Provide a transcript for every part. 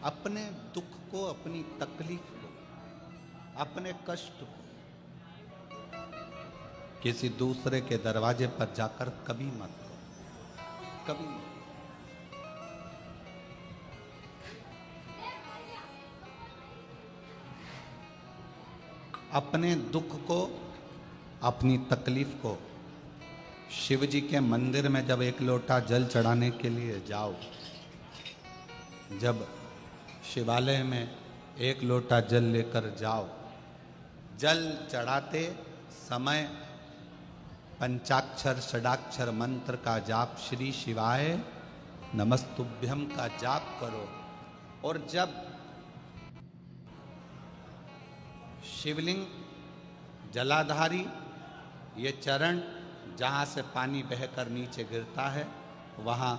अपने दुख को, अपनी तकलीफ को, अपने कष्ट को किसी दूसरे के दरवाजे पर जाकर कभी मत करो, कभी मत। अपने दुख को, अपनी तकलीफ को शिव जी के मंदिर में जब एक लोटा जल चढ़ाने के लिए जाओ, जब शिवालय में एक लोटा जल लेकर जाओ, जल चढ़ाते समय पंचाक्षर षडाक्षर मंत्र का जाप, श्री शिवाय नमस्तुभ्यम का जाप करो। और जब शिवलिंग जलाधारी ये चरण जहाँ से पानी बहकर नीचे गिरता है, वहाँ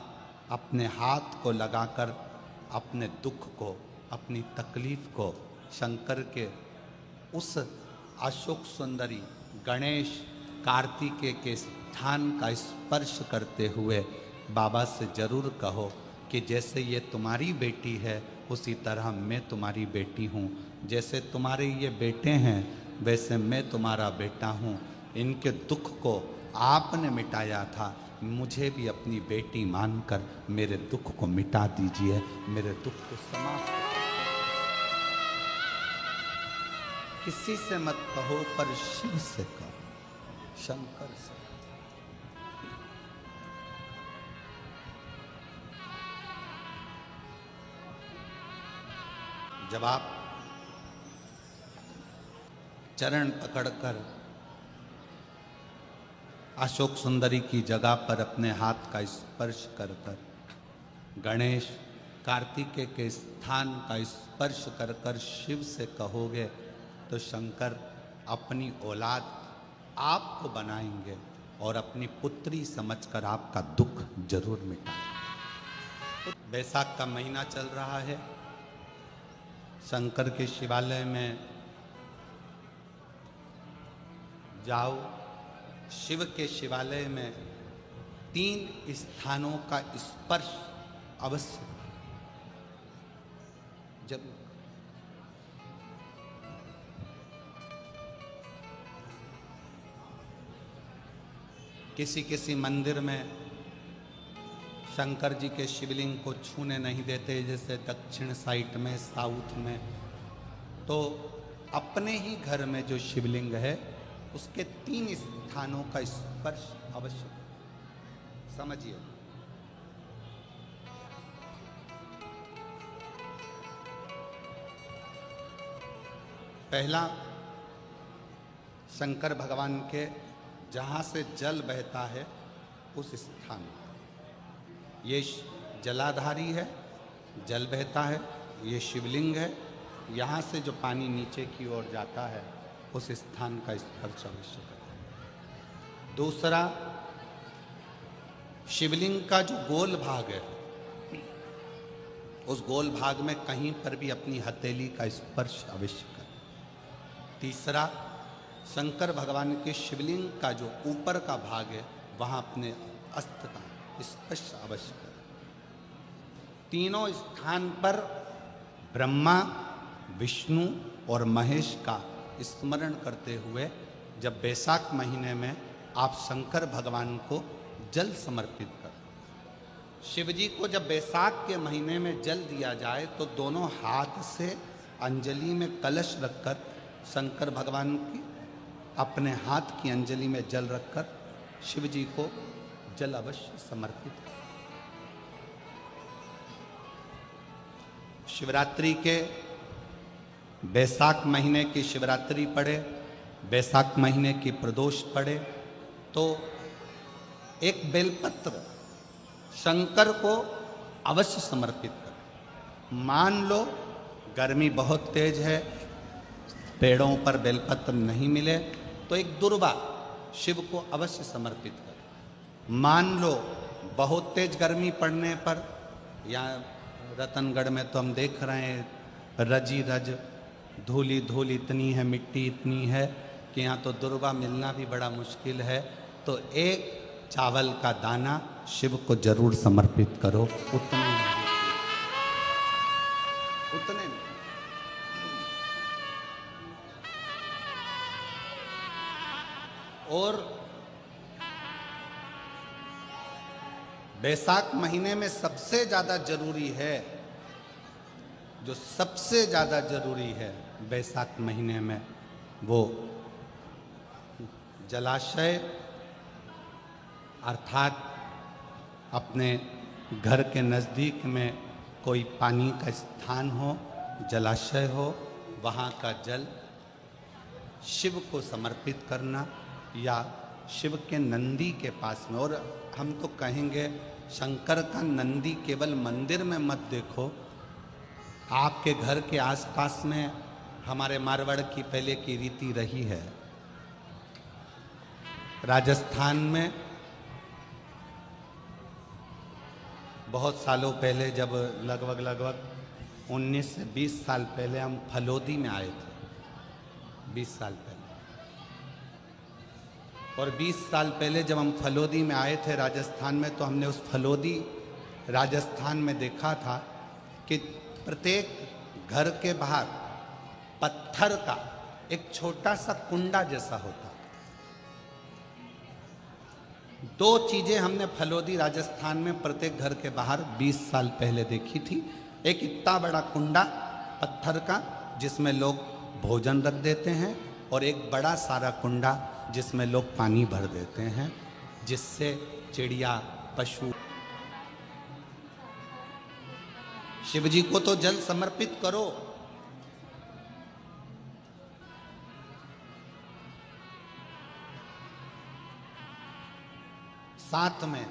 अपने हाथ को लगाकर अपने दुख को, अपनी तकलीफ को शंकर के उस अशोक सुंदरी गणेश कार्तिकेय के स्थान का स्पर्श करते हुए बाबा से जरूर कहो कि जैसे ये तुम्हारी बेटी है उसी तरह मैं तुम्हारी बेटी हूँ, जैसे तुम्हारे ये बेटे हैं वैसे मैं तुम्हारा बेटा हूँ। इनके दुख को आपने मिटाया था, मुझे भी अपनी बेटी मानकर मेरे दुख को मिटा दीजिए, मेरे दुख को समाप्त। किसी से मत कहो पर शिव से कहो, शंकर से। जब आप चरण पकड़कर अशोक सुंदरी की जगह पर अपने हाथ का स्पर्श कर कर, गणेश कार्तिकेय के स्थान का स्पर्श कर कर शिव से कहोगे तो शंकर अपनी औलाद आपको बनाएंगे और अपनी पुत्री समझकर आपका दुख जरूर मिटाएंगे। बैसाख का महीना चल रहा है, शंकर के शिवालय में जाओ। शिव के शिवालय में 3 स्थानों का स्पर्श अवश्य जब किसी मंदिर में शंकर जी के शिवलिंग को छूने नहीं देते, जैसे दक्षिण साइड में, साउथ में, तो अपने ही घर में जो शिवलिंग है उसके 3 स्थानों का स्पर्श अवश्य समझिए। पहला, शंकर भगवान के जहाँ से जल बहता है उस स्थान, ये जलाधारी है, जल बहता है, ये शिवलिंग है, यहाँ से जो पानी नीचे की ओर जाता है उस स्थान का स्पर्श अवश्य करें। दूसरा, शिवलिंग का जो गोल भाग है उस गोल भाग में कहीं पर भी अपनी हथेली का स्पर्श अवश्य करें। तीसरा, शंकर भगवान के शिवलिंग का जो ऊपर का भाग है वहाँ अपने अस्त्र का स्पर्श अवश्य करें। तीनों स्थान पर ब्रह्मा, विष्णु और महेश का स्मरण करते हुए जब बैसाख महीने में आप शंकर भगवान को जल समर्पित करें। शिव जी को जब बैसाख के महीने में जल दिया जाए तो दोनों हाथ से अंजलि में कलश रखकर शंकर भगवान की अपने हाथ की अंजलि में जल रखकर शिव जी को जल अवश्य समर्पित करें। शिवरात्रि के बैसाख महीने की शिवरात्रि पड़े, बैसाख महीने की प्रदोष पड़े तो एक बेलपत्र शंकर को अवश्य समर्पित करें। मान लो गर्मी बहुत तेज है, पेड़ों पर बेलपत्र नहीं मिले तो एक दुर्वा शिव को अवश्य समर्पित करें। मान लो बहुत तेज गर्मी पड़ने पर, यहाँ रतनगढ़ में तो हम देख रहे हैं रजी रज धूली धूल इतनी है, मिट्टी इतनी है कि यहाँ तो दुर्वा मिलना भी बड़ा मुश्किल है, तो एक चावल का दाना शिव को जरूर समर्पित करो। उतनी उतने में। और बैसाख महीने में सबसे ज्यादा जरूरी है, जो सबसे ज्यादा जरूरी है बैसाख महीने में, वो जलाशय अर्थात अपने घर के नज़दीक में कोई पानी का स्थान हो, जलाशय हो, वहाँ का जल शिव को समर्पित करना, या शिव के नंदी के पास में। और हम तो कहेंगे शंकर का नंदी केवल मंदिर में मत देखो, आपके घर के आसपास में हमारे मारवाड़ की पहले की रीति रही है। राजस्थान में बहुत सालों पहले, जब लगभग 19 से 20 साल पहले हम फलोदी में आए थे, 20 साल पहले। और 20 साल पहले जब हम फलोदी में आए थे राजस्थान में, तो हमने उस फलोदी राजस्थान में देखा था कि प्रत्येक घर के बाहर पत्थर का एक छोटा सा कुंडा जैसा होता। दो चीजें हमने फलोदी राजस्थान में प्रत्येक घर के बाहर 20 साल पहले देखी थी। एक इतना बड़ा कुंडा पत्थर का जिसमें लोग भोजन रख देते हैं, और एक बड़ा सारा कुंडा जिसमें लोग पानी भर देते हैं, जिससे चिड़िया, पशु। शिव जी को तो जल समर्पित करो, साथ में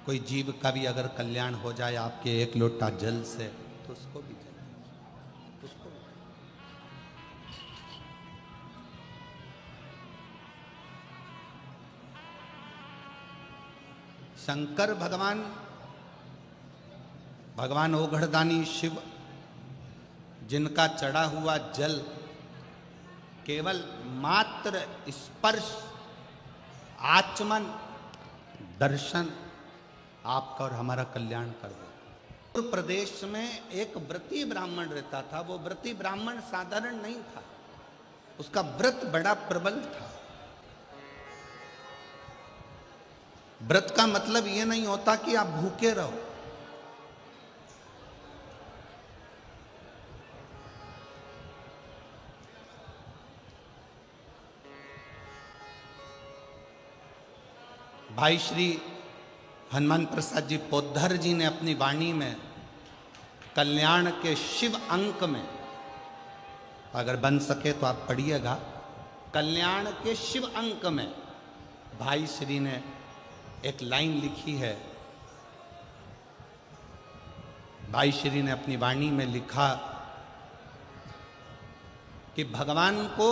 कोई जीव का भी अगर कल्याण हो जाए आपके एक लोटा जल से, तो उसको भी जल, उसको भी। शंकर भगवान ओघड़दानी शिव, जिनका चढ़ा हुआ जल केवल मात्र स्पर्श, आचमन, दर्शन आपका और हमारा कल्याण कर दे। उत्तर प्रदेश में एक व्रती ब्राह्मण रहता था। वो व्रती ब्राह्मण साधारण नहीं था, उसका व्रत बड़ा प्रबल था। व्रत का मतलब ये नहीं होता कि आप भूखे रहो। भाई श्री हनुमान प्रसाद जी पोद्धर जी ने अपनी वाणी में कल्याण के शिव अंक में, अगर बन सके तो आप पढ़िएगा, कल्याण के शिव अंक में भाई श्री ने एक लाइन लिखी है। भाई श्री ने अपनी वाणी में लिखा कि भगवान को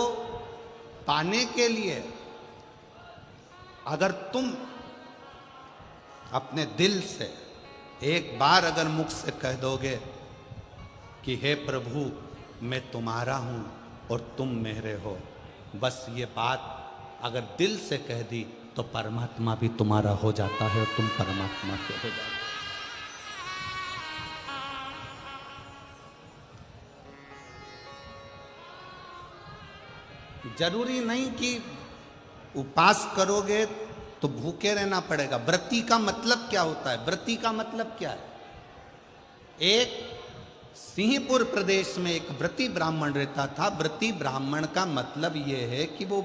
पाने के लिए अगर तुम अपने दिल से एक बार अगर मुख से कह दोगे कि हे प्रभु मैं तुम्हारा हूं और तुम मेरे हो, बस ये बात अगर दिल से कह दी तो परमात्मा भी तुम्हारा हो जाता है और तुम परमात्मा के हो जाते हो। जरूरी नहीं कि उपास करोगे तो भूखे रहना पड़ेगा। व्रती का मतलब क्या होता है? व्रती का मतलब क्या है? एक सिंहपुर प्रदेश में एक व्रती ब्राह्मण रहता था। व्रती ब्राह्मण का मतलब यह है कि वो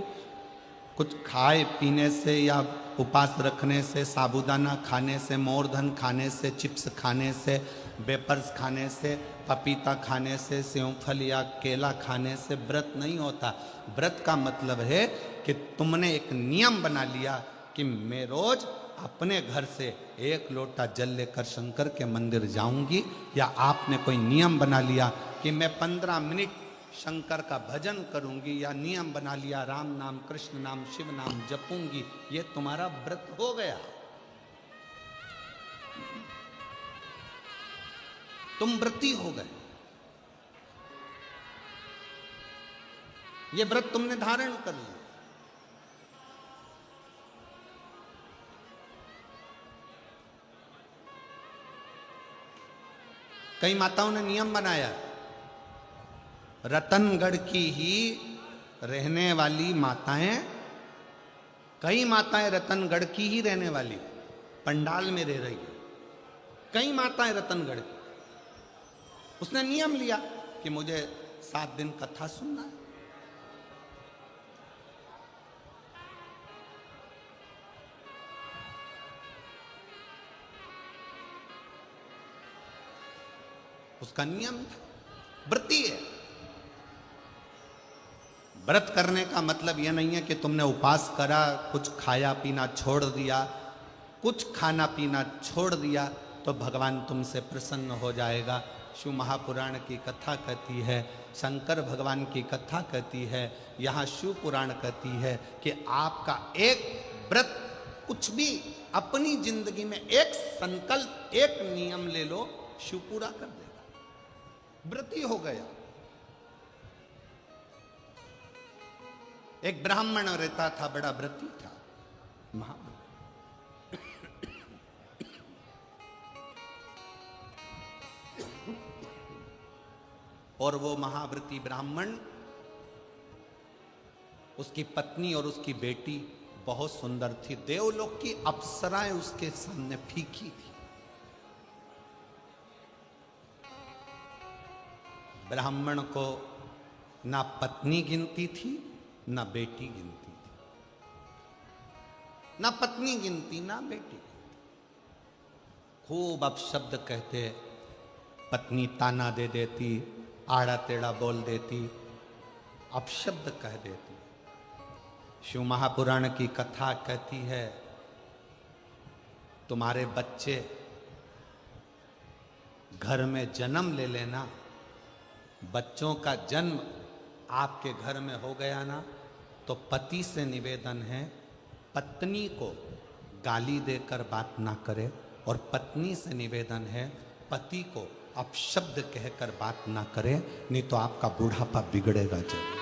कुछ खाए पीने से या उपास रखने से, साबूदाना खाने से, मोरधन खाने से, चिप्स खाने से, वेपर्स खाने से, पपीता खाने से, सेवफल या केला खाने से व्रत नहीं होता। व्रत का मतलब है कि तुमने एक नियम बना लिया कि मैं रोज अपने घर से एक लोटा जल लेकर शंकर के मंदिर जाऊंगी, या आपने कोई नियम बना लिया कि मैं 15 मिनट शंकर का भजन करूंगी, या नियम बना लिया राम नाम, कृष्ण नाम, शिव नाम जपूंगी, ये तुम्हारा व्रत हो गया। तुम व्रती हो गए। ये व्रत तुमने धारण कर लिया। कई माताओं ने नियम बनाया, रतनगढ़ की ही रहने वाली माताएं, कई माताएं रतनगढ़ की ही रहने वाली पंडाल में रह रही है, कई माताएं रतनगढ़ की। उसने नियम लिया कि मुझे 7 दिन कथा सुनना है। उसका नियम व्रती है। व्रत करने का मतलब यह नहीं है कि तुमने उपवास करा, कुछ खाया पीना छोड़ दिया, कुछ खाना पीना छोड़ दिया तो भगवान तुमसे प्रसन्न हो जाएगा। शिव महापुराण की कथा कहती है, शंकर भगवान की कथा कहती है, यहाँ शिव पुराण कहती है कि आपका एक व्रत, कुछ भी अपनी जिंदगी में एक संकल्प, एक नियम ले लो, शिव पूरा कर देगा। व्रती हो गया। एक ब्राह्मण रहता था, बड़ा व्रती था, महाव्रती। और वो महाव्रती ब्राह्मण, उसकी पत्नी और उसकी बेटी बहुत सुंदर थी। देवलोक की अप्सराएं उसके सामने फीकी थी। ब्राह्मण को ना पत्नी गिनती थी, ना बेटी गिनती थी, ना पत्नी गिनती, ना बेटी। खूब अपशब्द कहते, पत्नी ताना दे देती, आड़ा टेढ़ा बोल देती, अपशब्द कह देती। शिव महापुराण की कथा कहती है, तुम्हारे बच्चे घर में जन्म ले लेना, बच्चों का जन्म आपके घर में हो गया ना, तो पति से निवेदन है, पत्नी को गाली देकर बात ना करे, और पत्नी से निवेदन है, पति को अपशब्द कहकर बात ना करे, नहीं तो आपका बुढ़ापा बिगड़ेगा जरूर।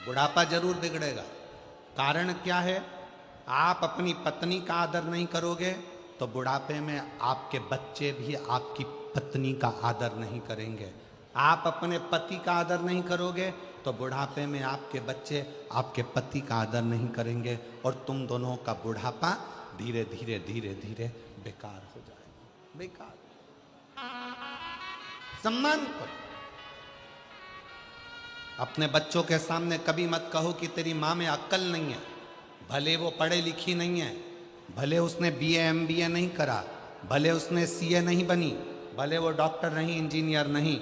बुढ़ापा जरूर बिगड़ेगा। कारण क्या है? आप अपनी पत्नी का आदर नहीं करोगे तो बुढ़ापे में आपके बच्चे भी आपकी पत्नी का आदर नहीं करेंगे। आप अपने पति का आदर नहीं करोगे तो बुढ़ापे में आपके बच्चे आपके पति का आदर नहीं करेंगे, और तुम दोनों का बुढ़ापा धीरे धीरे धीरे धीरे बेकार हो जाएगा। बेकार। सम्मान करो। अपने बच्चों के सामने कभी मत कहो कि तेरी माँ में अक्ल नहीं है। भले वो पढ़े लिखी नहीं है, भले उसने बीए एमबीए नहीं करा, भले उसने सीए नहीं बनी, भले वो डॉक्टर नहीं, इंजीनियर नहीं,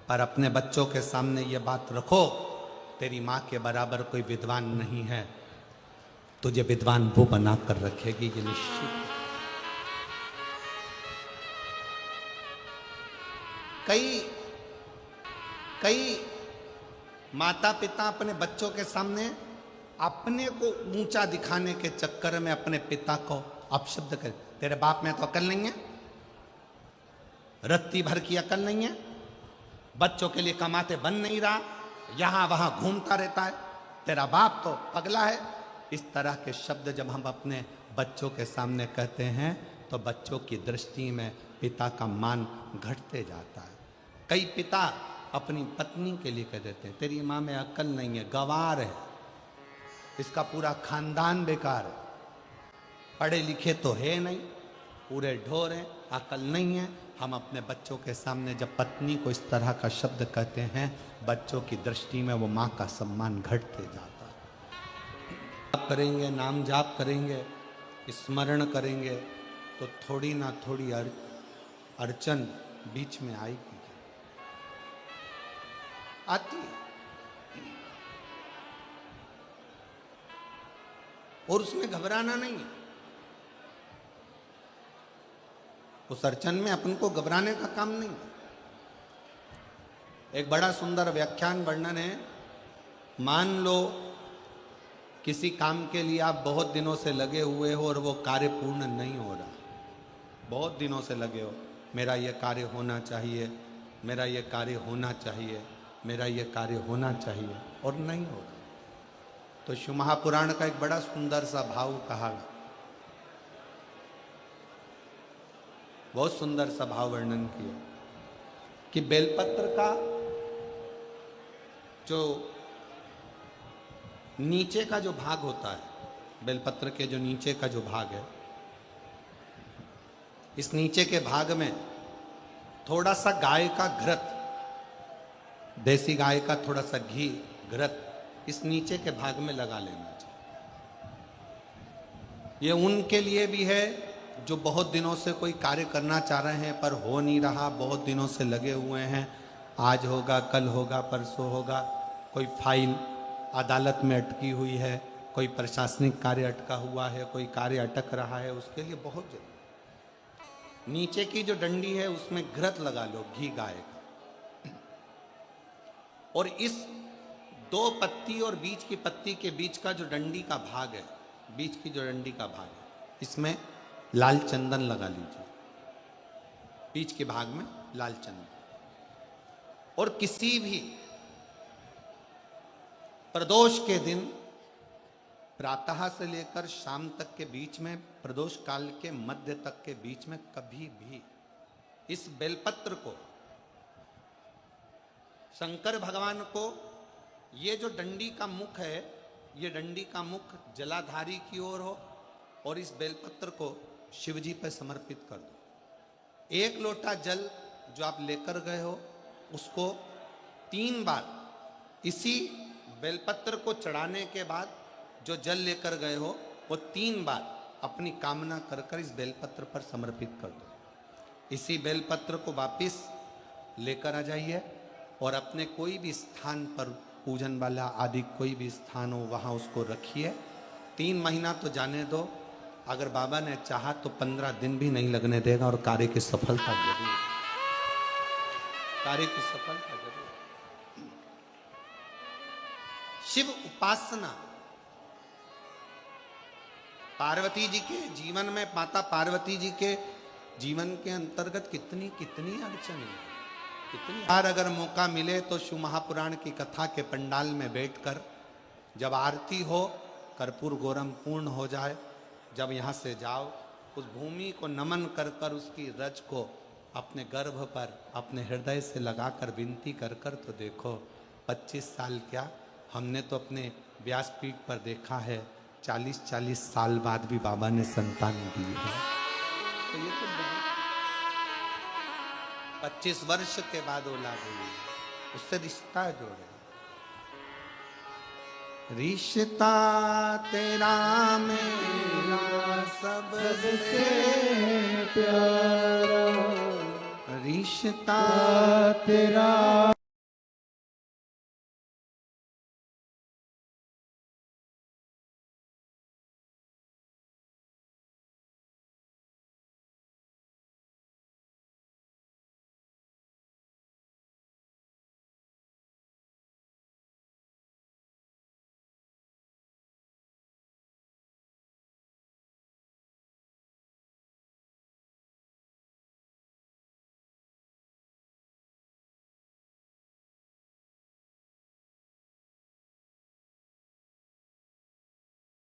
पर अपने बच्चों के सामने ये बात रखो, तेरी माँ के बराबर कोई विद्वान नहीं है, तुझे विद्वान वो बना कर रखेगी, ये निश्चित। कई माता पिता अपने बच्चों के सामने अपने को ऊंचा दिखाने के चक्कर में अपने पिता को अपशब्द कर, तेरे बाप में तो अकल नहीं है, रत्ती भर की अकल नहीं है, बच्चों के लिए कमाते बन नहीं रहा, यहां वहां घूमता रहता है, तेरा बाप तो पगला है। इस तरह के शब्द जब हम अपने बच्चों के सामने कहते हैं तो बच्चों की दृष्टि में पिता का मान घटते जाता है। कई पिता अपनी पत्नी के लिए कह देते हैं, तेरी माँ में अकल नहीं है, गंवार है, इसका पूरा खानदान बेकार है, पढ़े लिखे तो है नहीं, पूरे ढोर हैं, अकल नहीं है। हम अपने बच्चों के सामने जब पत्नी को इस तरह का शब्द कहते हैं, बच्चों की दृष्टि में वो माँ का सम्मान घटते जाता है। करेंगे, नाम जाप करेंगे, स्मरण करेंगे तो थोड़ी ना थोड़ी अड़चन बीच में आएगी, आती है, और उसमें घबराना नहीं है। उस अड़चन में अपन को घबराने का काम नहीं है। एक बड़ा सुंदर व्याख्यान वर्णन है। मान लो किसी काम के लिए आप बहुत दिनों से लगे हुए हो और वो कार्य पूर्ण नहीं हो रहा, बहुत दिनों से लगे हो, मेरा ये कार्य होना चाहिए, मेरा ये कार्य होना चाहिए, मेरा ये कार्य होना चाहिए, और नहीं हो रहा। तो शिव महापुराण का एक बड़ा सुंदर सा भाव कहा, बहुत सुंदर सा भाव वर्णन किया कि बेलपत्र का जो नीचे का जो भाग होता है, बेलपत्र के जो नीचे का जो भाग है, इस नीचे के भाग में थोड़ा सा गाय का घृत, देसी गाय का थोड़ा सा घी, घृत इस नीचे के भाग में लगा लेना चाहिए। ये उनके लिए भी है जो बहुत दिनों से कोई कार्य करना चाह रहे हैं पर हो नहीं रहा, बहुत दिनों से लगे हुए हैं, आज होगा, कल होगा, परसों होगा, कोई फाइल अदालत में अटकी हुई है, कोई प्रशासनिक कार्य अटका हुआ है, कोई कार्य अटक रहा है, उसके लिए बहुत जरूरी। नीचे की जो डंडी है उसमें घृत लगा लो, घी गाय का, और इस दो पत्ती और बीच की पत्ती के बीच का जो डंडी का भाग है, बीच की जो डंडी का भाग है, इसमें लाल चंदन लगा लीजिए, बीच के भाग में लाल चंदन। और किसी भी प्रदोष के दिन प्रातः से लेकर शाम तक के बीच में, प्रदोष काल के मध्य तक के बीच में कभी भी इस बेलपत्र को शंकर भगवान को, ये जो डंडी का मुख है, ये डंडी का मुख जलाधारी की ओर हो और इस बेलपत्र को शिव जी पर समर्पित कर दो। एक लोटा जल जो आप लेकर गए हो उसको 3 बार इसी बेलपत्र को चढ़ाने के बाद जो जल लेकर गए हो वो 3 बार अपनी कामना कर कर इस बेलपत्र पर समर्पित कर दो। इसी बेलपत्र को वापिस लेकर आ जाइए और अपने कोई भी स्थान पर, पूजन वाला आदि कोई भी स्थान हो, वहाँ उसको रखिए। 3 महीना तो जाने दो, अगर बाबा ने चाहा तो 15 दिन भी नहीं लगने देगा और कार्य की सफलता जरूर, कार्य की सफलता जरूर। शिव उपासना पार्वती जी के जीवन में, माता पार्वती जी के जीवन के अंतर्गत कितनी कितनी अड़चनें, कितनी बार अगर मौका मिले तो शिव महापुराण की कथा के पंडाल में बैठकर जब आरती हो, कर्पूर गौरम पूर्ण हो जाए, जब यहाँ से जाओ, उस भूमि को नमन कर कर उसकी रज को अपने गर्भ पर, अपने हृदय से लगाकर विनती कर कर तो देखो, 25 साल क्या, हमने तो अपने व्यासपीठ पर देखा है 40-40 साल बाद भी बाबा ने संतान दी है। तो ये तो 25 वर्ष के बाद औलाद हुई, उससे रिश्ता जोड़े। रिश्ता तेरा मेरा सबसे प्यारा, रिश्ता तेरा